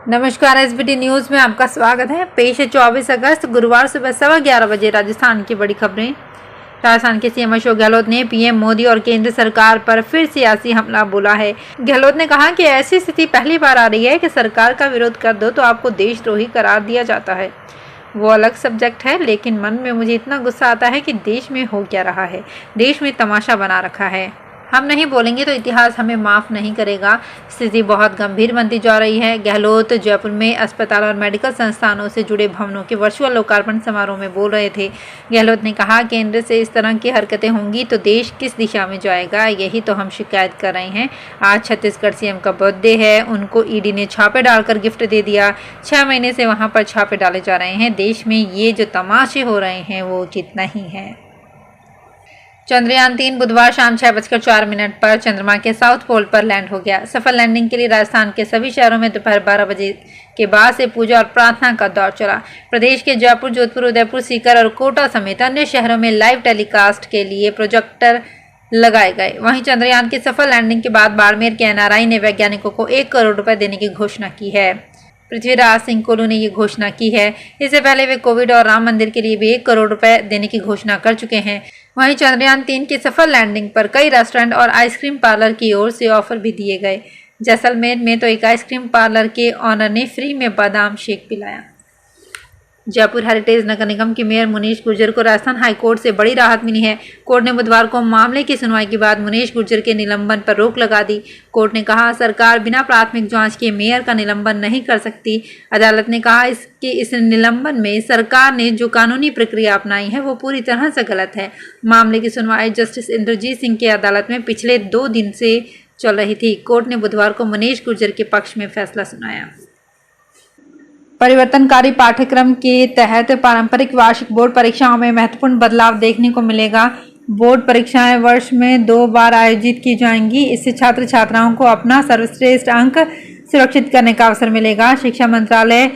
नमस्कार, SBT news में आपका स्वागत है। पेश है 24 अगस्त गुरुवार सुबह 11:15 बजे राजस्थान की बड़ी खबरें। राजस्थान के सीएम अशोक गहलोत ने पीएम मोदी और केंद्र सरकार पर फिर सियासी हमला बोला है। गहलोत ने कहा कि ऐसी स्थिति पहली बार आ रही है कि सरकार का विरोध कर दो तो आपको देशद्रोही करार दिया जाता है। वो अलग सब्जेक्ट है, लेकिन मन में मुझे इतना गुस्सा आता है कि देश में हो क्या रहा है। देश में तमाशा बना रखा है। हम नहीं बोलेंगे तो इतिहास हमें माफ़ नहीं करेगा। स्थिति बहुत गंभीर बनती जा रही है। गहलोत जयपुर में अस्पताल और मेडिकल संस्थानों से जुड़े भवनों के वर्चुअल लोकार्पण समारोह में बोल रहे थे। गहलोत ने कहा, केंद्र से इस तरह की हरकतें होंगी तो देश किस दिशा में जाएगा, यही तो हम शिकायत कर रहे हैं। आज छत्तीसगढ़ सीएम का बर्थडे है, उनको ईडी ने छापे डालकर गिफ्ट दे दिया। 6 महीने से वहाँ पर छापे डाले जा रहे हैं। देश में ये जो तमाशे हो रहे हैं वो उचित नहीं है। चंद्रयान 3 बुधवार शाम 6:04 पर चंद्रमा के साउथ पोल पर लैंड हो गया। सफल लैंडिंग के लिए राजस्थान के सभी शहरों में दोपहर 12 बजे के बाद से पूजा और प्रार्थना का दौर चला। प्रदेश के जयपुर, जोधपुर, उदयपुर, सीकर और कोटा समेत अन्य शहरों में लाइव टेलीकास्ट के लिए प्रोजेक्टर लगाए गए। वहीं चंद्रयान की सफल लैंडिंग के बाद बाड़मेर के एनआरआई ने वैज्ञानिकों को 1 करोड़ रुपए देने की घोषणा की है। पृथ्वीराज सिंह कोलू ने ये घोषणा की है। इससे पहले वे कोविड और राम मंदिर के लिए भी 1 करोड़ रुपए देने की घोषणा कर चुके हैं। वहीं चंद्रयान 3 की सफल लैंडिंग पर कई रेस्टोरेंट और आइसक्रीम पार्लर की ओर से ऑफर भी दिए गए। जैसलमेर में तो एक आइसक्रीम पार्लर के ऑनर ने फ्री में बादाम शेक पिलाया। जयपुर हेरिटेज नगर निगम के मेयर मुनीश गुर्जर को राजस्थान हाईकोर्ट से बड़ी राहत मिली है। कोर्ट ने बुधवार को मामले की सुनवाई के बाद मुनीश गुर्जर के निलंबन पर रोक लगा दी। कोर्ट ने कहा, सरकार बिना प्राथमिक जांच के मेयर का निलंबन नहीं कर सकती। अदालत ने कहा कि इस निलंबन में सरकार ने जो कानूनी प्रक्रिया अपनाई है वो पूरी तरह से गलत है। मामले की सुनवाई जस्टिस इंद्रजीत सिंह की अदालत में पिछले 2 दिन से चल रही थी। कोर्ट ने बुधवार को मुनीश गुर्जर के पक्ष में फैसला सुनाया। परिवर्तनकारी पाठ्यक्रम के तहत पारंपरिक वार्षिक बोर्ड परीक्षाओं में महत्वपूर्ण बदलाव देखने को मिलेगा। बोर्ड परीक्षाएं वर्ष में 2 बार आयोजित की जाएंगी। इससे छात्र छात्राओं को अपना सर्वश्रेष्ठ अंक सुरक्षित करने का अवसर मिलेगा। शिक्षा मंत्रालय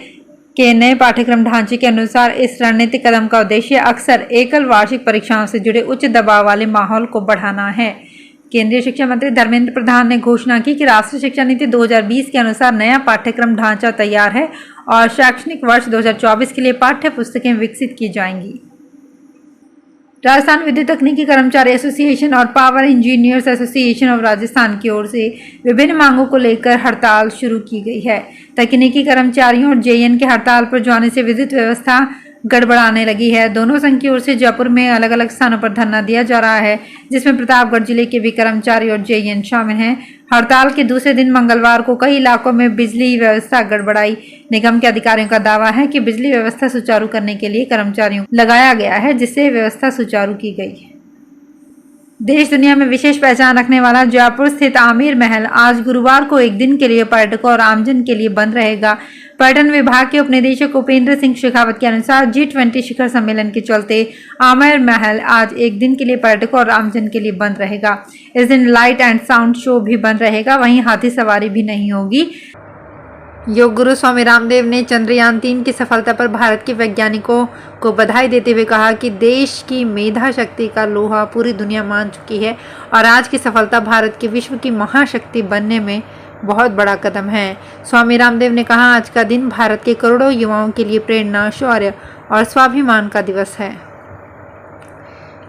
के नए पाठ्यक्रम ढांचे के अनुसार इस रणनीतिक कदम का उद्देश्य अक्सर एकल वार्षिक परीक्षाओं से जुड़े उच्च दबाव वाले माहौल को बढ़ाना है। केंद्रीय शिक्षा मंत्री धर्मेंद्र प्रधान ने घोषणा की कि राष्ट्रीय शिक्षा नीति 2020 के अनुसार नया पाठ्यक्रम ढांचा तैयार है और शैक्षणिक वर्ष 2024 के लिए पाठ्य पुस्तकें विकसित की जाएंगी। राजस्थान विद्युत तकनीकी कर्मचारी एसोसिएशन और power engineers association of Rajasthan की ओर से विभिन्न मांगों को लेकर हड़ताल शुरू की गई है। तकनीकी कर्मचारियों और जेएन के हड़ताल पर जाने से विद्युत व्यवस्था गड़बड़ाने लगी है। दोनों संघ की ओर से जयपुर में अलग अलग स्थानों पर धरना दिया जा रहा है, जिसमें प्रतापगढ़ जिले के भी कर्मचारी और जेएन शामिल हैं। हड़ताल के दूसरे दिन मंगलवार को कई इलाकों में बिजली व्यवस्था गड़बड़ाई। निगम के अधिकारियों का दावा है कि बिजली व्यवस्था सुचारू करने के लिए कर्मचारियों लगाया गया है, जिससे व्यवस्था सुचारू की गई। देश दुनिया में विशेष पहचान रखने वाला जयपुर स्थित आमेर महल आज गुरुवार को एक दिन के लिए पर्यटकों और आमजन के लिए बंद रहेगा। पर्यटन विभाग के उपनिदेशक उपेंद्र सिंह शेखावत के अनुसार G20 शिखर सम्मेलन के चलते आमेर महल आज एक दिन के लिए पर्यटकों और आमजन के लिए बंद रहेगा। इस दिन लाइट एंड साउंड शो भी बंद रहेगा। वहीं हाथी सवारी भी नहीं होगी। योग गुरु स्वामी रामदेव ने चंद्रयान 3 की सफलता पर भारत के वैज्ञानिकों को बधाई देते हुए कहा कि देश की मेधा शक्ति का लोहा पूरी दुनिया मान चुकी है और आज की सफलता भारत की विश्व की महाशक्ति बनने में बहुत बड़ा कदम है। स्वामी रामदेव ने कहा, आज का दिन भारत के करोड़ों युवाओं के लिए प्रेरणा, शौर्य और स्वाभिमान का दिवस है।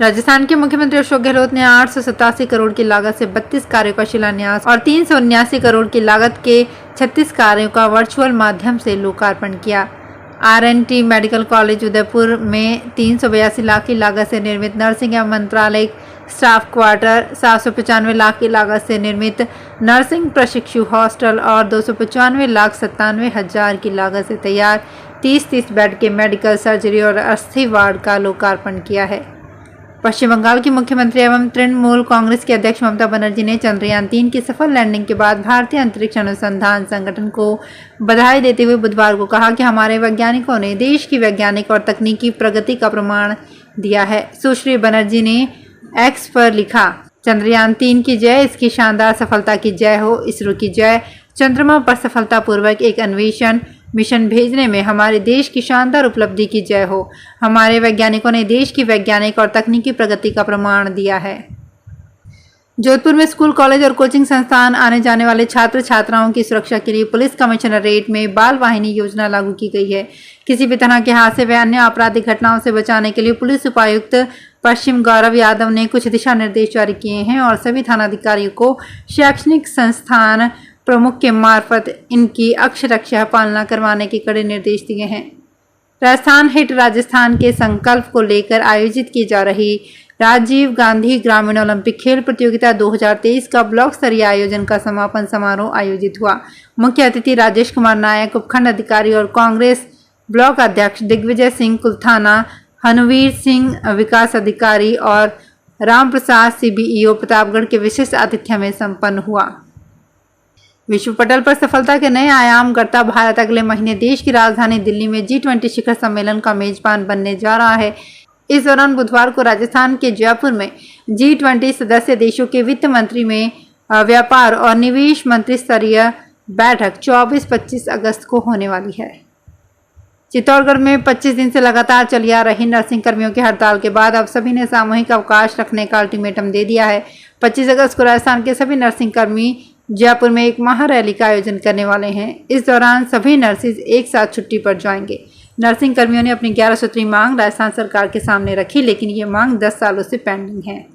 राजस्थान के मुख्यमंत्री अशोक गहलोत ने 887 करोड़ की लागत से 32 कार्यों का शिलान्यास और 379 करोड़ की लागत के 36 कार्यों का वर्चुअल माध्यम से लोकार्पण किया। RNT मेडिकल कॉलेज उदयपुर में 382 लाख की लागत से निर्मित नर्सिंग एवं मंत्रालय स्टाफ क्वार्टर, 795 लाख की लागत से निर्मित नर्सिंग प्रशिक्षु हॉस्टल और 295,97,000 की लागत से तैयार 30 बेड के मेडिकल सर्जरी और अस्थि वार्ड का लोकार्पण किया है। पश्चिम बंगाल की मुख्यमंत्री एवं तृणमूल कांग्रेस के अध्यक्ष ममता बनर्जी ने चंद्रयान 3 की सफल लैंडिंग के बाद भारतीय अंतरिक्ष अनुसंधान संगठन को बधाई देते हुए बुधवार को कहा कि हमारे वैज्ञानिकों ने देश की वैज्ञानिक और तकनीकी प्रगति का प्रमाण दिया है। सुश्री बनर्जी ने एक्स पर लिखा, चंद्रयान 3 की जय, इसकी शानदार सफलता की जय हो, इसरो की जय। चंद्रमा पर सफलतापूर्वक एक अन्वेषण मिशन भेजने में हमारे देश की शानदार उपलब्धि की जय हो। हमारे वैज्ञानिकों ने देश की वैज्ञानिक और तकनीकी प्रगति का प्रमाण दिया है। जोधपुर में स्कूल, कॉलेज और कोचिंग संस्थान आने जाने वाले छात्र छात्राओं की सुरक्षा के लिए पुलिस कमिश्नरेट में बाल वाहिनी योजना लागू की गई है। किसी भी तरह के हादसे व अन्य आपराधिक घटनाओं से बचाने के लिए पुलिस उपायुक्त पश्चिम गौरव यादव ने कुछ दिशा निर्देश जारी किए हैं और सभी थानाधिकारियों को शैक्षणिक संस्थान प्रमुख के मार्फत इनकी अक्षरशः पालना करवाने के कड़े निर्देश दिए हैं। राजस्थान हिट राजस्थान के संकल्प को लेकर आयोजित की जा रही राजीव गांधी ग्रामीण ओलंपिक खेल प्रतियोगिता 2023 का ब्लॉक स्तरीय आयोजन का समापन समारोह आयोजित हुआ। मुख्य अतिथि राजेश कुमार नायक, उपखंड अधिकारी और कांग्रेस ब्लॉक अध्यक्ष दिग्विजय सिंह कुलथाना, हनुवीर सिंह विकास अधिकारी और राम प्रसाद CBEO प्रतापगढ़ के विशिष्ट आतिथ्य में संपन्न हुआ। विश्व पटल पर सफलता के नए आयाम गढ़ता भारत अगले महीने देश की राजधानी दिल्ली में G20 शिखर सम्मेलन का मेजबान बनने जा रहा है। इस दौरान बुधवार को राजस्थान के जयपुर में G20 सदस्य देशों के वित्त मंत्री में व्यापार और निवेश मंत्री स्तरीय बैठक 24-25 अगस्त को होने वाली है। चित्तौड़गढ़ में 25 दिन से लगातार चली आ रही नर्सिंग कर्मियों की हड़ताल के बाद अब सभी ने सामूहिक अवकाश रखने का अल्टीमेटम दे दिया है। 25 अगस्त को राजस्थान के सभी नर्सिंग कर्मी जयपुर में एक महारैली का आयोजन करने वाले हैं। इस दौरान सभी नर्सिस एक साथ छुट्टी पर जाएंगे। नर्सिंग कर्मियों ने अपनी 11 सूत्री मांग राजस्थान सरकार के सामने रखी, लेकिन ये मांग 10 सालों से पेंडिंग है।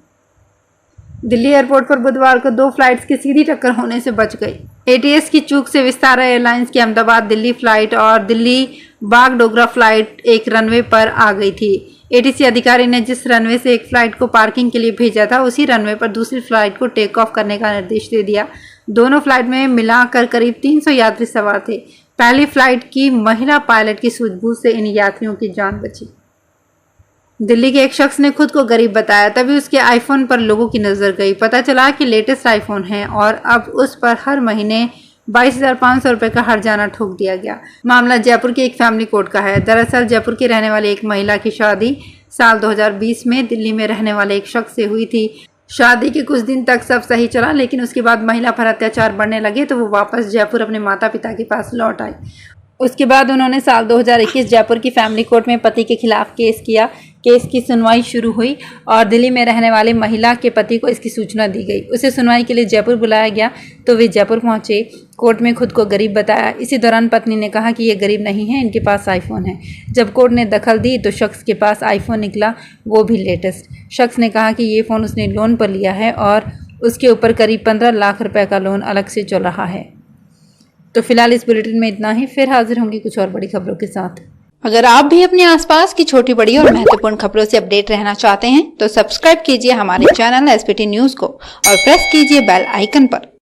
दिल्ली एयरपोर्ट पर बुधवार को 2 फ्लाइट्स की सीधी टक्कर होने से बच गई। ATS की चूक से विस्तारा एयरलाइंस की अहमदाबाद दिल्ली फ्लाइट और दिल्ली बागडोगरा फ्लाइट एक रनवे पर आ गई थी। ATC अधिकारी ने जिस रनवे से एक फ्लाइट को पार्किंग के लिए भेजा था, उसी रनवे पर दूसरी फ्लाइट को टेक ऑफ करने का निर्देश दे दिया। दोनों फ्लाइट में मिलाकर करीब 300 यात्री सवार थे। पहली फ्लाइट की महिला पायलट की सूझबूझ से इन यात्रियों की जान बची। दिल्ली के एक शख्स ने खुद को गरीब बताया, तभी उसके आईफोन पर लोगों की नजर गई। पता चला कि लेटेस्ट आईफोन है और अब उस पर हर महीने 22,500 रुपये का हर्जाना ठोक दिया गया। मामला जयपुर के एक फैमिली कोर्ट का है। दरअसल जयपुर की रहने वाली एक महिला की शादी साल 2020 में दिल्ली में रहने वाले एक शख्स से हुई थी। शादी के कुछ दिन तक सब सही चला, लेकिन उसके बाद महिला पर अत्याचार बढ़ने लगे तो वो वापस जयपुर अपने माता पिता के पास लौट आई। उसके बाद उन्होंने साल 2021 जयपुर की फैमिली कोर्ट में पति के खिलाफ केस किया। केस की सुनवाई शुरू हुई और दिल्ली में रहने वाली महिला के पति को इसकी सूचना दी गई। उसे सुनवाई के लिए जयपुर बुलाया गया तो वे जयपुर पहुंचे। कोर्ट में खुद को गरीब बताया। इसी दौरान पत्नी ने कहा कि ये गरीब नहीं है, इनके पास आईफोन है। जब कोर्ट ने दखल दी तो शख्स के पास आईफोन निकला, वो भी लेटेस्ट। शख्स ने कहा कि ये फ़ोन उसने लोन पर लिया है और उसके ऊपर करीब 15 लाख रुपए का लोन अलग से चल रहा है। तो फिलहाल इस बुलेटिन में इतना ही। फिर हाजिर होंगी कुछ और बड़ी खबरों के साथ। अगर आप भी अपने आसपास की छोटी बड़ी और महत्वपूर्ण खबरों से अपडेट रहना चाहते हैं तो सब्सक्राइब कीजिए हमारे चैनल SPT न्यूज को और प्रेस कीजिए बेल आइकन पर।